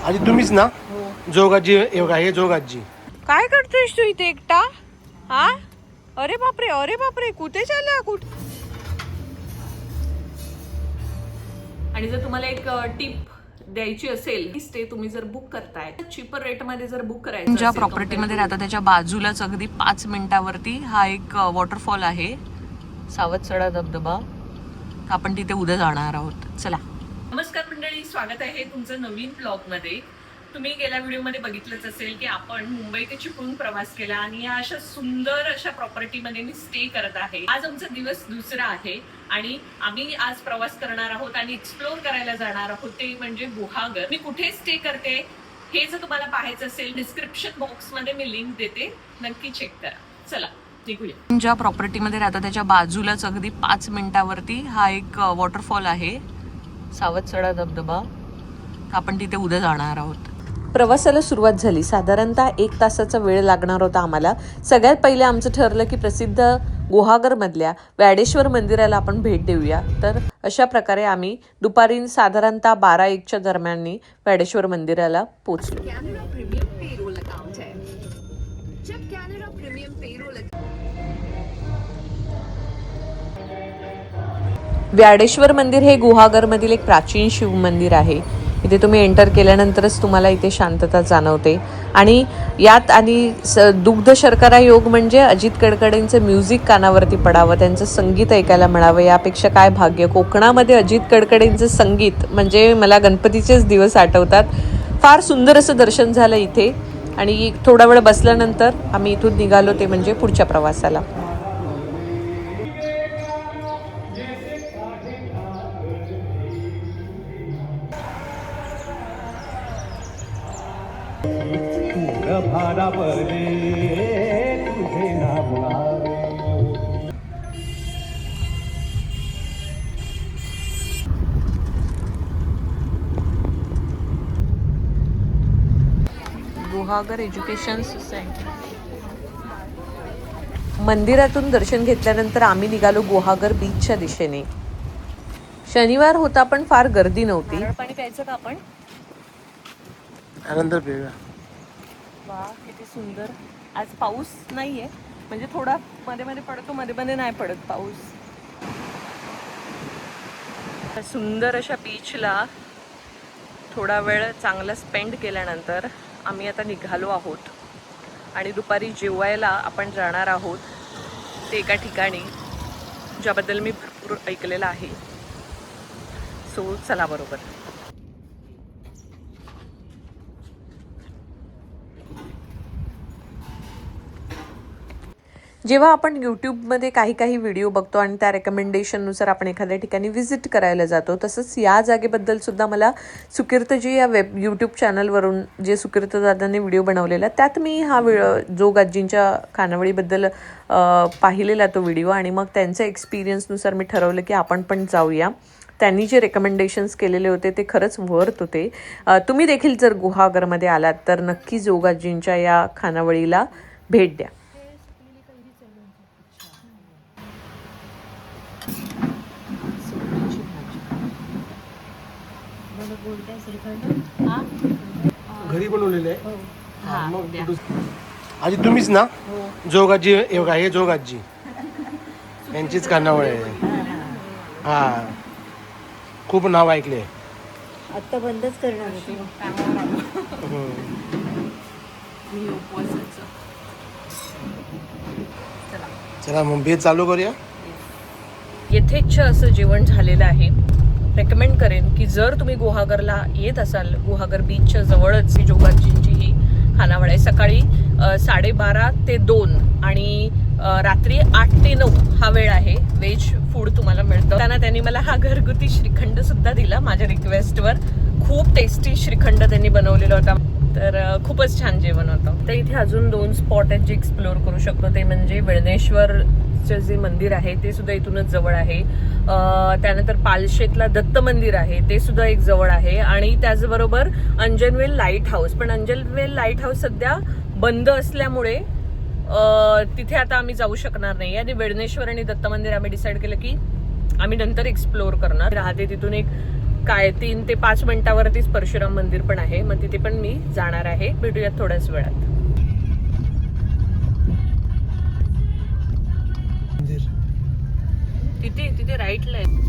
आजी तुम्हीच ना? जोगाजी हे जोगाजी. काय करतोयस तू इथे एकटा? हा, अरे बापरे कुठे चालला कुठे? आणि जर तुम्हाला एक टिप द्यायची असेल, स्टे तुम्ही जर बुक करताय चीपर रेट मध्ये जर बुक करायचं, ज्या प्रॉपर्टी मध्ये राहता त्याच्या बाजूलाच अगदी 5 मिनिटावरती हा एक वॉटरफॉल आहे, सावतसडा धबधबा. आपण तिथे उद्या जाणार आहोत. चला. नमस्कार मंडळी, स्वागत आहे तुमचं नवीन ब्लॉग मध्ये. तुम्ही गेल्या व्हिडिओमध्ये बघितलंच असेल की आपण मुंबई ते चिपळूण प्रवास केला आणि या अशा सुंदर अशा प्रॉपर्टीमध्ये मी स्टे करत आहे. आज आमचा दिवस दुसरा आहे आणि आम्ही आज प्रवास करणार आहोत आणि एक्सप्लोर करायला जाणार आहोत, ते म्हणजे गुहागर. मी कुठे स्टे करते हे जर तुम्हाला पाहायचं असेल, डिस्क्रिप्शन बॉक्स मध्ये मी लिंक देते, नक्की चेक करा. चला निघूया. ज्या प्रॉपर्टीमध्ये राहता त्याच्या बाजूलाच अगदी 5 मिनिटावरती हा एक वॉटरफॉल आहे, सावतसडा धबधबा. आपण तिथे उद्या जाणार आहोत. प्रवासाला सुरुवात झाली. साधारणतः 1 तासाचा वेळ लागणार होता आम्हाला. सगळ्यात पहिले आमचं ठरलं की प्रसिद्ध गुहागरमधल्या व्याडेश्वर मंदिराला आपण भेट देऊया. तर अशा प्रकारे आम्ही दुपारी साधारणतः 12-1च्या दरम्यान व्याडेश्वर मंदिराला पोहोचलो. व्याडेश्वर मंदिर हे गुहागरमधील एक प्राचीन शिव मंदिर आहे. इथे तुम्ही एंटर केल्यानंतरच तुम्हाला इथे शांतता जाणवते. आणि यात दुग्ध शर्करा योग म्हणजे अजित कडकडेंचं म्युझिक कानावरती पडावं, त्यांचं संगीत ऐकायला मिळावं, यापेक्षा काय भाग्य. कोकणामध्ये अजित कडकडेंचं संगीत म्हणजे मला गणपतीचेच दिवस आठवतात. फार सुंदर असं दर्शन झालं इथे आणि थोडा वेळ बसल्यानंतर आम्ही इथून निघालो, ते म्हणजे पुढच्या प्रवासाला. Guhagar education society. मंदिरातून दर्शन घेतल्यानंतर आम्ही निघालो गुहागर बीचच्या दिशेने. शनिवार होता पण फार गर्दी नव्हती. पाणी प्यायचं का आपण? आनंद पिऊया. वा किती सुंदर. आज पाऊस नाहीये, म्हणजे थोडा मध्ये मध्ये पडतो, मध्ये मध्ये नाही पडत पाऊस. सुंदर अशा बीचला थोडा वेळ चांगला स्पेंड केल्यानंतर आम्ही आता निघालो आहोत आणि दुपारी जेवायला आपण जाणार आहोत, ते एका ठिकाणी ज्याबद्दल मी भरपूर ऐकलेलं आहे. सो चला बरोबर. जेव्हा आपण यूट्यूबमध्ये काही व्हिडिओ बघतो आणि त्या रेकमेंडेशननुसार आपण एखाद्या ठिकाणी व्हिजिट करायला जातो, तसंच या जागेबद्दल सुद्धा मला सुकीर्तजी या यूट्यूब चॅनलवरून जे सुकीर्तदादांनी व्हिडिओ बनवलेला, त्यात मी हा जोगाजींच्या खानावळीबद्दल पाहिलेला तो व्हिडिओ आणि मग त्यांच्या एक्सपिरियन्सनुसार मी ठरवलं की आपण पण जाऊया. त्यांनी जे रेकमेंडेशन्स केलेले होते ते खरंच वर्थ होते. तुम्ही देखील जर गुहागरमध्ये आलात तर नक्की जोगाजींच्या या खानावळीला भेट द्या. घरी बनवलेले आहे. आजी तुम्हीच ना? जोगाजी हे जोगाजी यांचीच खानावळ आहे. हा, खूप नाव ऐकले. आता बंदच करणार होते. चला मग बेत चालू करूया. यथेच्छ असं जेवण झालेलं आहे. रेकमेंड करेन की जर तुम्ही गुहागरला येत असाल, गुहागर बीचच्या जवळच जोगाजींची ही खानावळ आहे. सकाळी 12:30 ते 2 आणि रात्री 8 ते 9 हा वेळ आहे. व्हेज फूड तुम्हाला मिळतं. त्यांनी मला हा घरगुती श्रीखंड सुद्धा दिला माझ्या रिक्वेस्टवर. खूप टेस्टी श्रीखंड त्यांनी बनवलेला होता. तर खूपच छान जेवण होतं. तर इथे अजून 2 स्पॉट आहेत जे एक्सप्लोअर करू शकतो, ते म्हणजे वेळणेश्वरचं जे मंदिर आहे ते सुद्धा इथूनच जवळ आहे. त्यानंतर पालशेतला दत्त मंदिर आहे ते सुद्धा एक जवळ आहे आणि त्याचबरोबर अंजनवेल लाईट हाऊस. पण अंजनवेल लाईट हाऊस सध्या बंद असल्यामुळे तिथे आता आम्ही जाऊ शकणार नाही. आणि वेळणेश्वर आणि दत्त मंदिर आम्ही डिसाईड केलं की आम्ही नंतर एक्सप्लोअर करणार. राहते तिथून एक काय 3 ते 5 मिनिटावरतीच परशुराम मंदिर पण आहे. मग तिथे पण मी जाणार आहे. भेटूयात थोड्याच वेळात. तिथे राईटला आहे.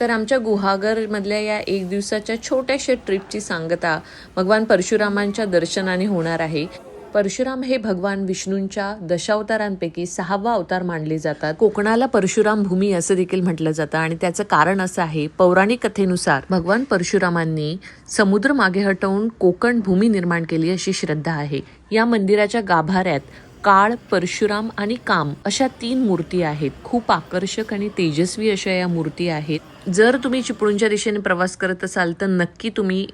तर आमच्या गुहागरमधल्या या 1 दिवसाच्या छोट्याशा ट्रिपची सांगता भगवान परशुरामांच्या दर्शनाने होणार आहे. परशुराम हे भगवान विष्णूंच्या दशावतारांपैकी 6वा अवतार मानले जातात. कोकणाला परशुराम भूमी असं देखील म्हटलं जातं आणि त्याचं कारण असं आहे. पौराणिक कथेनुसार भगवान परशुरामांनी समुद्र मागे हटवून कोकण भूमी निर्माण केली अशी श्रद्धा आहे. या मंदिराच्या गाभाऱ्यात काळ, परशुराम आणि काम अशा 3 मूर्ती आहेत. खूप आकर्षक आणि तेजस्वी अशा या मूर्ती आहेत. जर तुम्ही चिपळूणच्या दिशेने प्रवास करत असाल तर नक्की तुम्ही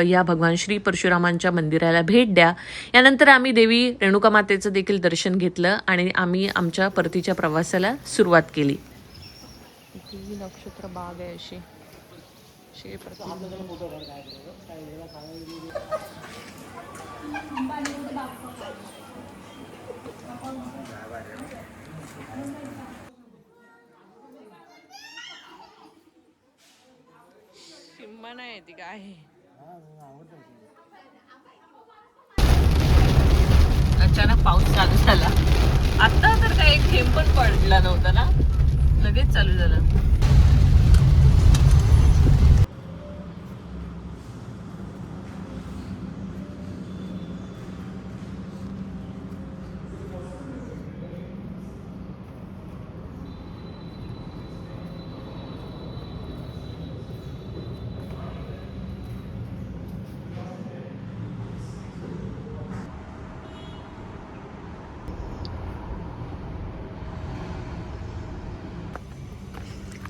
या भगवान श्री परशुरामांच्या मंदिराला भेट द्या. यानंतर आम्ही देवी रेणुका मातेचं देखील दर्शन घेतलं आणि आम्ही आमच्या परतीच्या प्रवासाला सुरुवात केली. नक्षत्र बाग आहे अशी. शिंबा नाही ती काय अचानक पाऊस चालू झाला. आता तर काही थेंब पण पडला नव्हता ना, लगेच चालू झालं.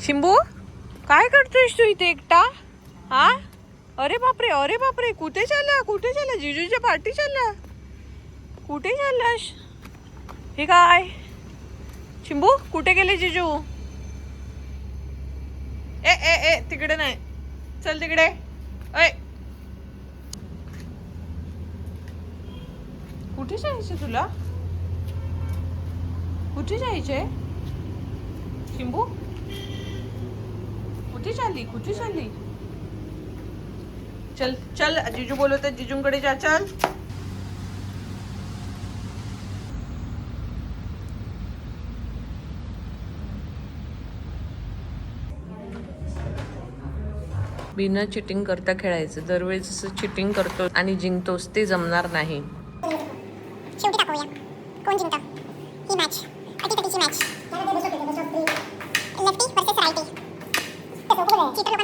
शिंबू काय करतोयस तू इथे एकटा? हा, अरे बापरे कुठे चालला जिजूच्या पार्टी चालला? कुठे चाललास? हे काय शिंबू, कुठे गेले जिजू? ए ए ए तिकडे नाही, चल तिकडे. ऐ कुठे जायचं तुला? कुठे जायचंय शिंबू? कुठे चालली? चल चल, जिजू बोलवते, जिजूंकडे जा. चल बिना चिटिंग करता खेळायचं. दरवेळेस असं चिटिंग करतो आणि जिंकतोस ते जमणार नाही. शेवटी दाखवूया कोण जिंकतं ही मॅच. अटीतटीची match. Lefty versus righty. Cheater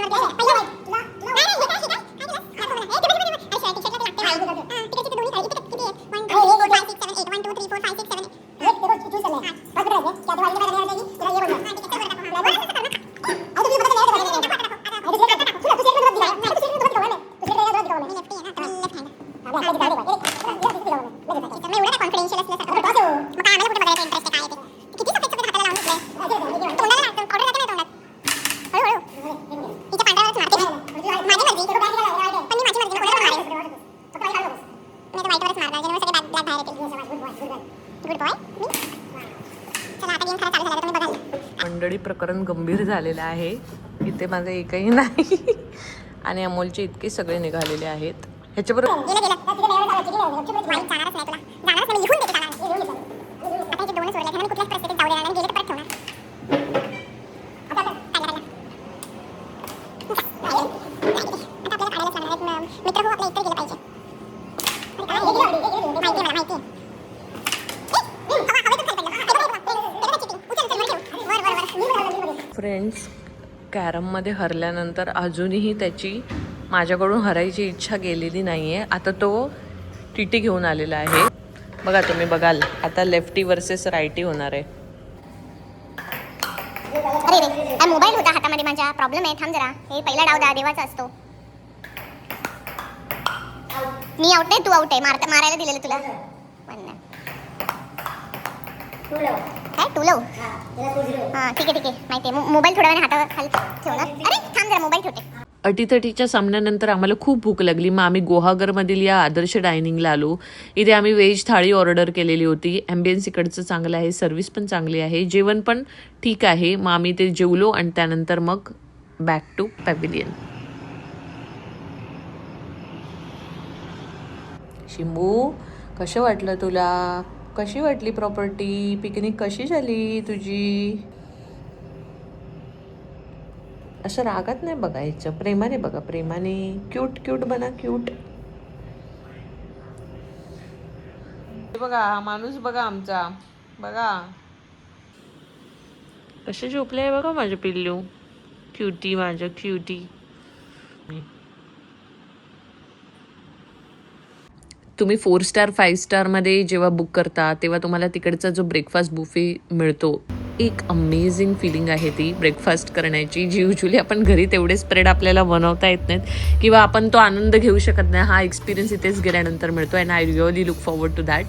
मंडळी, प्रकरण गंभीर झालेलं आहे. इथे माझं एकही नाही आणि अमोलचे इतके सगळे निघालेले आहेत. ह्याच्याबरोबर फ्रेंड्स, कॅरममध्ये हरल्यानंतर अजूनही त्याची माझ्याकडून हरायची इच्छा गेलेली नाही आहे. आता तो टीटी घेऊन आलेला आहे. बघा, तुम्ही बघाल आता लेफ्टी वर्सेस राईटी होणार आहे. अरे मोबाईल होता हातामध्ये माझ्या. प्रॉब्लेम आहे, थांब जरा. हे पहिला डाव देवाचा असतो. मी आउट आहे, तू आउट आहे. मारायला दिलेलं तुला. काय टू लव? हां ठीक आहे माहिती आहे. मोबाईल थोड्या वेळाने हातावर खाली ठेवणार. अरे थांब जरा, मोबाईल ठेवते. अटीतटीच्या सामन्यानंतर आम्हाला खूप भूक लागली. मग आम्ही गुहागरमधील या आदर्श डायनिंगला आलो. इथे आम्ही व्हेज थाळी ऑर्डर केलेली होती. ॲम्बियन्स इकडचं चांगलं आहे, सर्व्हिस पण चांगली आहे, जेवण पण ठीक आहे. मग आम्ही ते जेवलो आणि त्यानंतर मग बॅक टू पॅव्हिलियन. शिंबू, कसं वाटलं तुला? कशी वाटली प्रॉपर्टी? पिकनिक कशी झाली तुझी? असं रागात नाही बघायचं, प्रेमाने बघा, प्रेमाने. क्यूट क्यूट बना, क्यूट. बघा हा माणूस, बघा आमचा, बघा कसे झोपले बघा माझं पिल्लू. क्युटी, माझं क्युटी. तुम्ही 4 स्टार 5 स्टारमध्ये जेव्हा बुक करता तेव्हा तुम्हाला तिकडचा जो ब्रेकफास्ट बुफे मिळतो, एक अमेझिंग फिलिंग आहे ती ब्रेकफास्ट करण्याची, जी युजली आपण घरी तेवढे स्प्रेड आपल्याला बनवता येत नाहीत किंवा आपण तो आनंद घेऊ शकत नाही. हा एक्सपिरियन्स इथेच गेल्यानंतर मिळतो and I really look forward to that.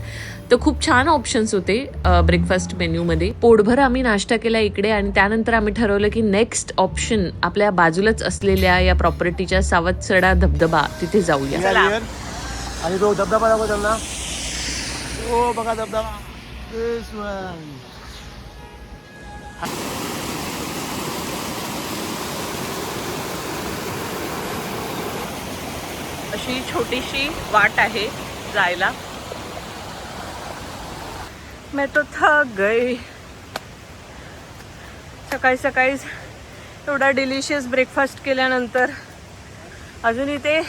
तर खूप छान ऑप्शन्स होते ब्रेकफास्ट मेन्यूमध्ये. पोटभर आम्ही नाश्ता केला इकडे आणि त्यानंतर आम्ही ठरवलं की नेक्स्ट ऑप्शन आपल्या बाजूलाच असलेल्या या प्रॉपर्टीच्या सावतसडा धबधबा तिथे जाऊया. आणि तो धबधबा दाखव त्यांना. हो बघा धबधबा. This one. अशी छोटीशी वाट आहे जायला. मैं तो थक गई. सकाळी सकाळीच एवढा डिलिशियस ब्रेकफास्ट केल्यानंतर अजून इथे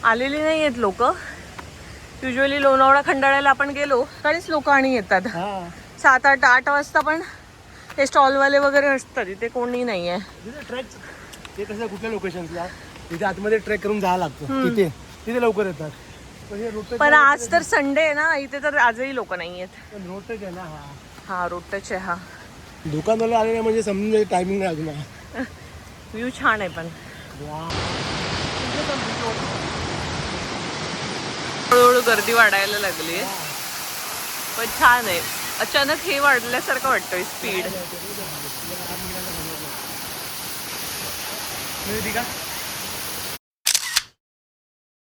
आलेली नाही आहेत लोक. युजली लोणावळा खंडाळ्याला आपण गेलो काहीच लोक आणि येतात 7-8 वाजता, पण हे स्टॉलवाले वगैरे असतात, इथे कोणी नाही आहे. ट्रेक ते कसं कुठल्या लोकेशन्सला तिथे आतमध्ये ट्रेक करून जायला लागतं, तिथे लवकर येतात. पण आज तर संडे आहे ना, इथे तर आजही लोक नाही आहेत. रोड टच आहे ना हा रोड टच आहे. हा दुकानवाला आले म्हणजे समजून टायमिंग लागणार. व्ह्यू छान आहे पण हळूहळू गर्दी वाढायला लागली आहे, पण छान आहे. अचानक हे वाढल्यासारखं वाटतंय स्पीड.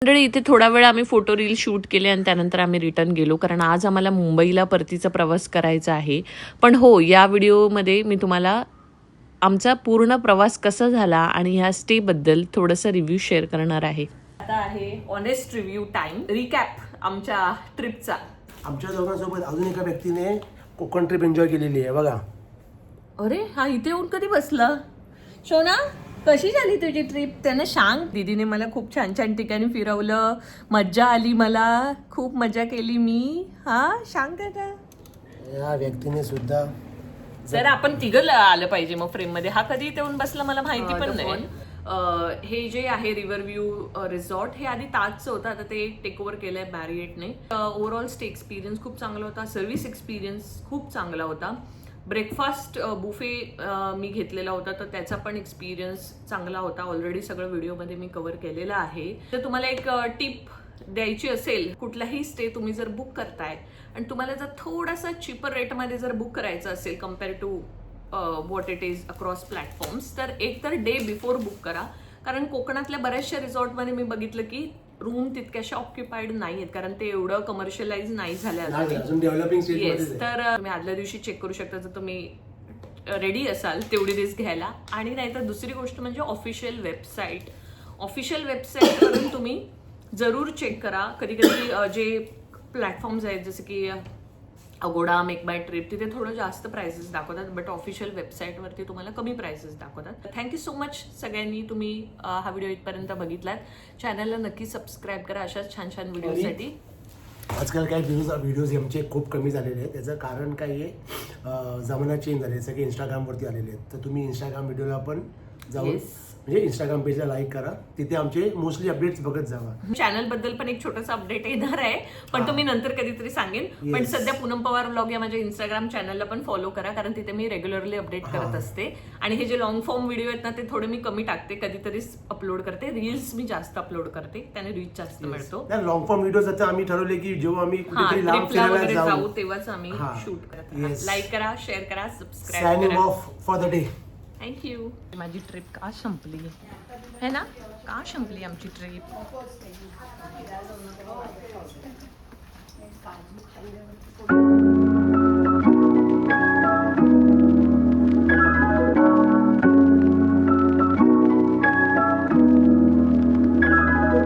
मंडळी, इथे थोडा वेळ आम्ही फोटो रील शूट केले आणि त्यानंतर आम्ही रिटर्न गेलो, कारण आज आम्हाला मुंबईला परतीचा प्रवास करायचा आहे. पण हो, या व्हिडिओमध्ये मी तुम्हाला आमचा पूर्ण प्रवास कसा झाला आणि ह्या स्टेबद्दल थोडंसं रिव्ह्यू शेअर करणार आहे. आता आहे ऑनेस्ट रिव्ह्यू टाइम, रिकॅप आमच्या ट्रिपचा. आमच्या दोघांसोबत अजून एका व्यक्तीने कोकण ट्रिप एन्जॉय केलेली आहे बघा. अरे हा इथे येऊन कधी बसला? शोना, कशी झाली तुझी ट्रिप? त्यानं सांग. दीदीने मला खूप छान छान ठिकाणी फिरवलं, मज्जा आली, मला खूप मजा केली मी. हा सांग त्याचा. या व्यक्तीने सुद्धा सर आपण तिघं आलं पाहिजे मग फ्रेम मध्ये. हा कधी इथे येऊन बसला मला माहिती पण नाही. हे जे आहे रिव्हर व्ह्यू रिसॉर्ट, हे आधी ताजचं होतं, आता ते टेक ओव्हर केलंय मॅरिएटने. ओव्हरऑल स्टे एक्सपिरियन्स खूप चांगला होता, सर्व्हिस एक्सपिरियन्स खूप चांगला होता. ब्रेकफास्ट बुफे मी घेतलेला होता, तर त्याचा पण एक्सपिरियन्स चांगला होता. ऑलरेडी सगळं व्हिडिओमध्ये मी कव्हर केलेलं आहे. तर तुम्हाला एक टिप द्यायची असेल, कुठलाही स्टे तुम्ही जर बुक करताय आणि तुम्हाला जर थोडासा चिपर रेटमध्ये जर बुक करायचं असेल compare to what it is across platforms, तर एक तर डे बिफोर बुक करा. कारण कोकणातल्या बऱ्याचशा रिसॉर्टमध्ये मी बघितलं की रूम तितक्याशा ऑक्युपाईड नाही आहेत, कारण ते एवढं कमर्शियलाइज नाही झालं अजून डेव्हलपिंग स्टेज. येस, तर तुम्ही आदल्या दिवशी चेक करू शकता जर तुम्ही रेडी असाल तेवढी रिस्क घ्यायला. आणि नाहीतर दुसरी गोष्ट म्हणजे ऑफिशियल वेबसाईटवरून तुम्ही जरूर चेक करा. कधी कधी जे प्लॅटफॉर्म्स आहेत जसे की अगोडा, मेक बाय ट्रिप, तिथे थोडं जास्त प्राइसेस दाखवतात, बट ऑफिशियल वेबसाईटवरती तुम्हाला कमी प्राइसेस दाखवतात. थँक्यू सो मच सगळ्यांनी, तुम्ही हा व्हिडिओ इथपर्यंत बघितलात. चॅनलला नक्की सबस्क्राईब करा अशाच छान छान व्हिडिओसाठी. आजकाल काही व्हिडिओज आमचे खूप कमी झालेले आहेत. त्याचं कारण काय आहे, जमाना चेंज झाले, सगळे इंस्टाग्रामवरती आलेले आहेत. तर तुम्ही इंस्टाग्राम व्हिडिओला पण जाऊन म्हणजे इंस्टाग्राम पेजला लाईक करा, तिथे आमचे मोस्टली अपडेट्स बघत जावा. चॅनल बद्दल पण एक छोटासा अपडेट येणार आहे, पण तुम्ही नंतर कधीतरी सांगेन. पण सध्या पूनम पवार व्लॉग या माझ्या इंस्टाग्राम चॅनलला पण फॉलो करा, कारण तिथे मी रेग्युलरली अपडेट करत असते. आणि हे जे लॉंग फॉर्म व्हिडिओ आहेत ना, ते थोडे मी कमी टाकते, कधीतरीच अपलोड करते. रील्स मी जास्त अपलोड करते, त्याने रीच जास्त मिळतो. लॉंग फॉर्म व्हिडिओ आता आम्ही ठरवले की जेव्हा आम्ही ट्रिपला वगैरे जाऊ तेव्हाच आम्ही शूट करतो. लाईक करा, शेअर करा, सबस्क्राईब करा. Signing off for the day. Thank you. माझी ट्रिप का संपली है ना? का संपली आमची ट्रिप?